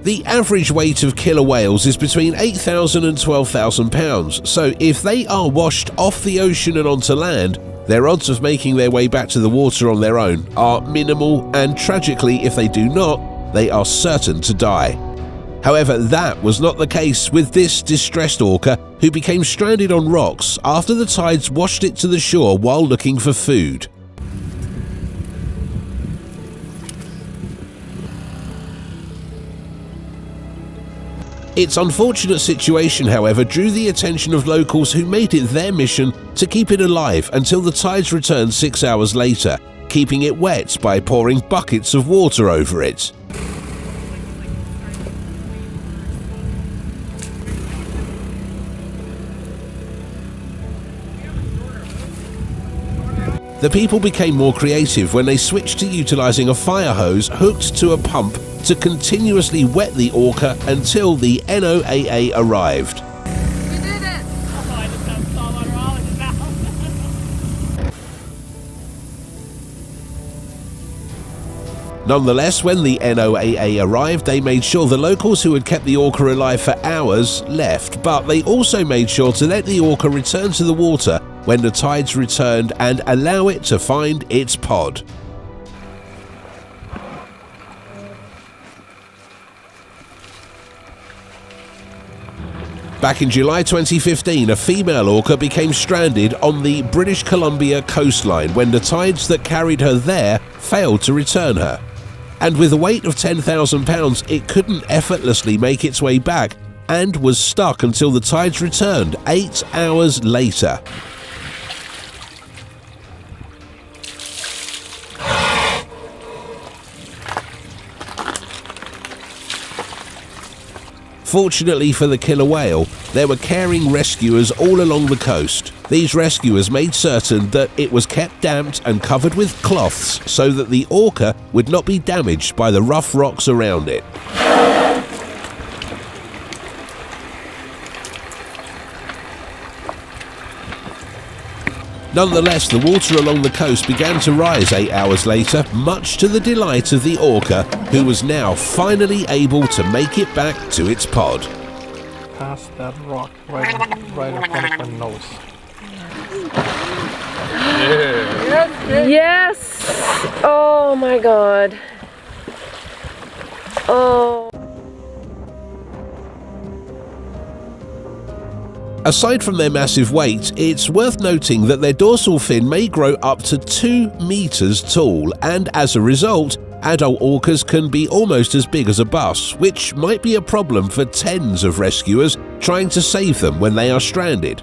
The average weight of killer whales is between 8,000 and 12,000 pounds, so if they are washed off the ocean and onto land, their odds of making their way back to the water on their own are minimal, and tragically, if they do not, they are certain to die. However, that was not the case with this distressed orca, who became stranded on rocks after the tides washed it to the shore while looking for food. Its unfortunate situation, however, drew the attention of locals, who made it their mission to keep it alive until the tides returned 6 hours later, keeping it wet by pouring buckets of water over it. The people became more creative when they switched to utilising a fire hose hooked to a pump to continuously wet the orca until the NOAA arrived. We did it! Oh, I just have saltwater now. Nonetheless, when the NOAA arrived, they made sure the locals who had kept the orca alive for hours left, but they also made sure to let the orca return to the water when the tides returned and allow it to find its pod. Back in July 2015, a female orca became stranded on the British Columbia coastline when the tides that carried her there failed to return her. And with a weight of 10,000 pounds, it couldn't effortlessly make its way back and was stuck until the tides returned 8 hours later. Fortunately for the killer whale, there were caring rescuers all along the coast. These rescuers made certain that it was kept damped and covered with cloths so that the orca would not be damaged by the rough rocks around it. Nonetheless, the water along the coast began to rise 8 hours later, much to the delight of the orca, who was now finally able to make it back to its pod. Past that rock right in front of my nose. Yeah. Yes! Oh my god. Oh. Aside from their massive weight, it's worth noting that their dorsal fin may grow up to 2 meters tall, and as a result, adult orcas can be almost as big as a bus, which might be a problem for tens of rescuers trying to save them when they are stranded.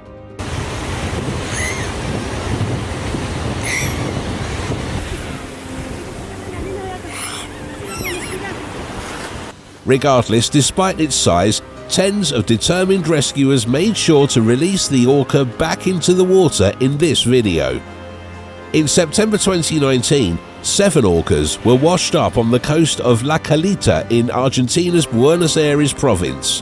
Regardless, despite its size, tens of determined rescuers made sure to release the orca back into the water in this video. In September 2019, 7 orcas were washed up on the coast of La Calita in Argentina's Buenos Aires province.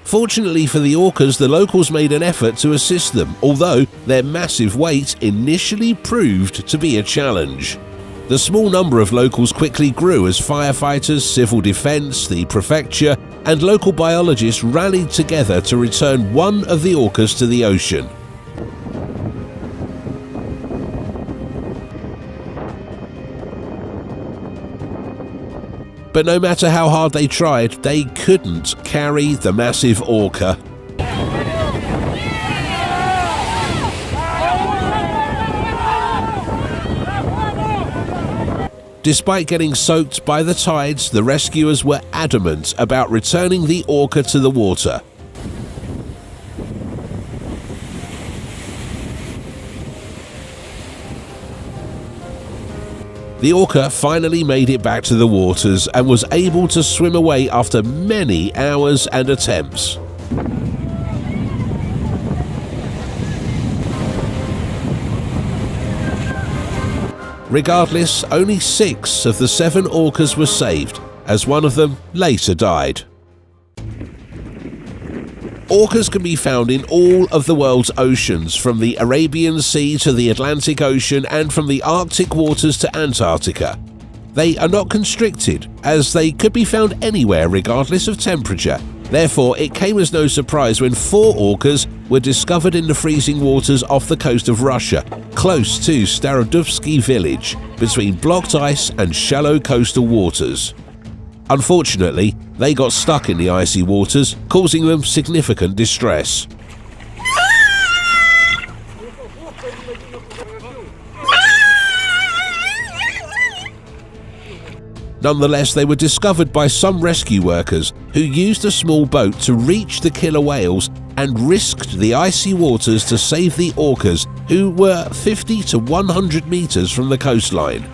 Fortunately for the orcas, the locals made an effort to assist them, although their massive weight initially proved to be a challenge. The small number of locals quickly grew as firefighters, civil defense, the prefecture, and local biologists rallied together to return one of the orcas to the ocean. But no matter how hard they tried, they couldn't carry the massive orca. Despite getting soaked by the tides, the rescuers were adamant about returning the orca to the water. The orca finally made it back to the waters and was able to swim away after many hours and attempts. Regardless, only 6 of the 7 orcas were saved, as one of them later died. Orcas can be found in all of the world's oceans, from the Arabian Sea to the Atlantic Ocean and from the Arctic waters to Antarctica. They are not constricted, as they could be found anywhere regardless of temperature. Therefore, it came as no surprise when 4 orcas were discovered in the freezing waters off the coast of Russia, close to Starodubsky village, between blocked ice and shallow coastal waters. Unfortunately, they got stuck in the icy waters, causing them significant distress. Nonetheless, they were discovered by some rescue workers who used a small boat to reach the killer whales and risked the icy waters to save the orcas, who were 50 to 100 meters from the coastline.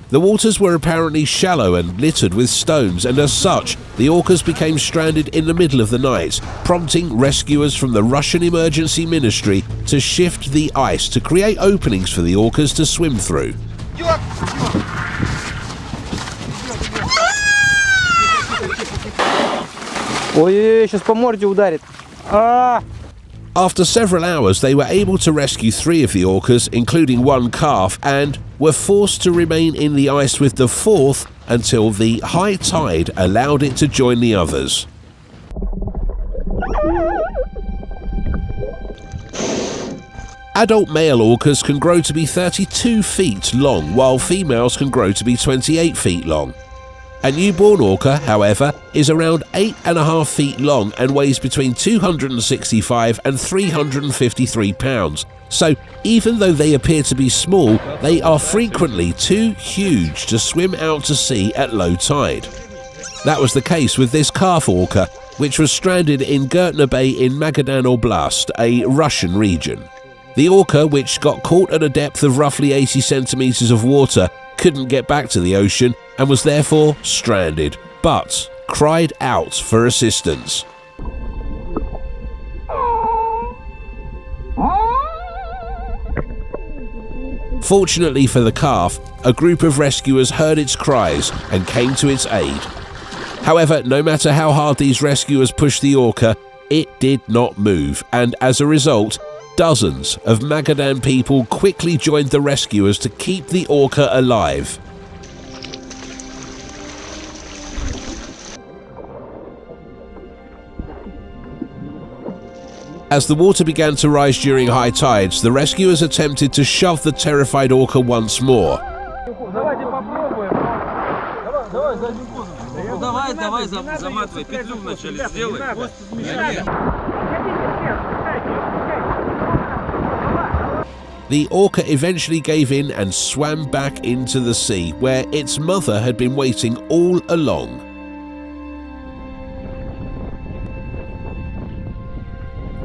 The waters were apparently shallow and littered with stones, and as such, the orcas became stranded in the middle of the night, prompting rescuers from the Russian Emergency Ministry to shift the ice to create openings for the orcas to swim through. Ой-ой-ой, сейчас по морде ударит. After several hours, they were able to rescue 3 of the orcas, including 1 calf, and were forced to remain in the ice with the 4th until the high tide allowed it to join the others. Adult male orcas can grow to be 32 feet long, while females can grow to be 28 feet long. A newborn orca, however, is around 8.5 feet long and weighs between 265 and 353 pounds. So even though they appear to be small, they are frequently too huge to swim out to sea at low tide. That was the case with this calf orca, which was stranded in Gertner Bay in Magadan Oblast, a Russian region. The orca, which got caught at a depth of roughly 80 centimeters of water, couldn't get back to the ocean and was therefore stranded, but cried out for assistance. Fortunately for the calf, a group of rescuers heard its cries and came to its aid. However, no matter how hard these rescuers pushed the orca, it did not move, and as a result, dozens of Magadan people quickly joined the rescuers to keep the orca alive. As the water began to rise during high tides, the rescuers attempted to shove the terrified orca once more. The orca eventually gave in and swam back into the sea, where its mother had been waiting all along.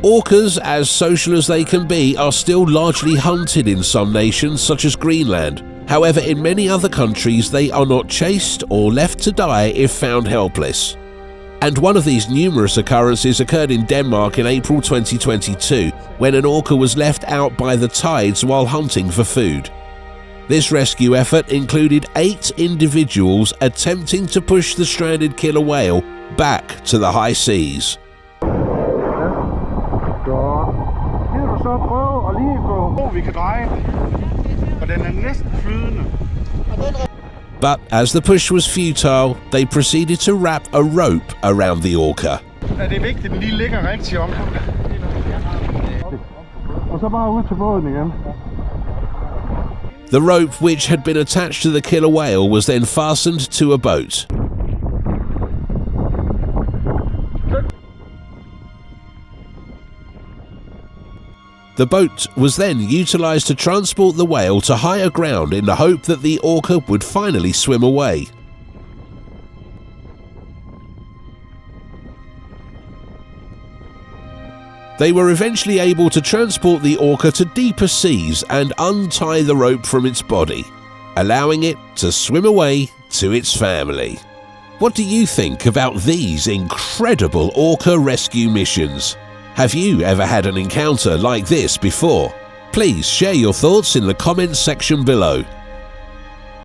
Orcas, as social as they can be, are still largely hunted in some nations, such as Greenland. However, in many other countries, they are not chased or left to die if found helpless. And one of these numerous occurrences occurred in Denmark in April 2022, when an orca was left out by the tides while hunting for food. This rescue effort included 8 individuals attempting to push the stranded killer whale back to the high seas. But as the push was futile, they proceeded to wrap a rope around the orca. The rope, which had been attached to the killer whale, was then fastened to a boat. The boat was then utilised to transport the whale to higher ground in the hope that the orca would finally swim away. They were eventually able to transport the orca to deeper seas and untie the rope from its body, allowing it to swim away to its family. What do you think about these incredible orca rescue missions? Have you ever had an encounter like this before? Please share your thoughts in the comments section below.